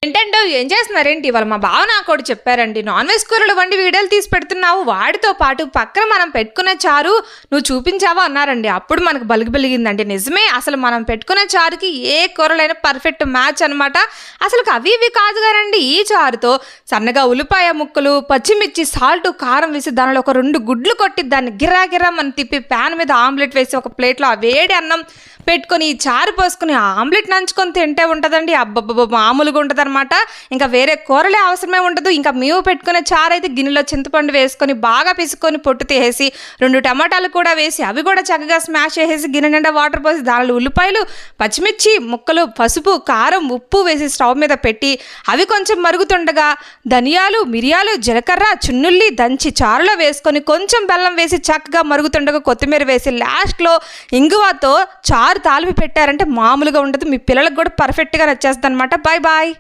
ఏంటంటే ఏం చేస్తున్నారేంటి ఇవాళ మా బావ నాకోటి చెప్పారండి, నాన్ వెజ్ కూరలు వండి వీడియోలు తీసి పెడుతున్నావు, వాటితో పాటు పక్కన మనం పెట్టుకునే చారు నువ్వు చూపించావా అన్నారండి. అప్పుడు మనకు బలిగిదండి. నిజమే, అసలు మనం పెట్టుకునే చారుకి ఏ కూరలైనా పర్ఫెక్ట్ మ్యాచ్ అనమాట. అసలు అవి ఇవి కాదు కానండి, ఈ చారుతో సన్నగా ఉల్లిపాయ ముక్కలు, పచ్చిమిర్చి, సాల్ట్, కారం వేసి దానిలో ఒక 2 గుడ్లు కొట్టి దాన్ని గిరా మనం తిప్పి ప్యాన్ మీద ఆమ్లెట్ వేసి ఒక ప్లేట్లో ఆ వేడి అన్నం పెట్టుకొని చారు పోసుకుని ఆమ్లెట్ నంచుకొని తింటే ఉంటుందండి. అబ్బబ్బబ్బ మామూలుగా ఉంటుంది అనమాట. ఇంకా వేరే కూరలే అవసరమే ఉండదు. ఇంకా మేము పెట్టుకునే చారు అయితే గిన్నెలో చింతపండు వేసుకొని బాగా పిసుకొని పొట్టు తీసేసి 2 టమాటాలు కూడా వేసి అవి కూడా చక్కగా స్మాష్ చేసేసి గిన్నె నిండా వాటర్ పోసి దానిలో ఉల్లిపాయలు, పచ్చిమిర్చి ముక్కలు, పసుపు, కారం, ఉప్పు వేసి స్టవ్ మీద పెట్టి అవి కొంచెం మరుగుతుండగా ధనియాలు, మిరియాలు, జీలకర్ర, చున్నుల్లి దంచి చారులో వేసుకొని కొంచెం బెల్లం వేసి చక్కగా మరుగుతుండగా కొత్తిమీర వేసి లాస్ట్లో ఇంగువతో చారు తాలిపి పెట్టారంటే మామూలుగా ఉండదు. మీ పిల్లలకు కూడా పర్ఫెక్ట్గా నచ్చేస్తుంది అనమాట. Bye bye.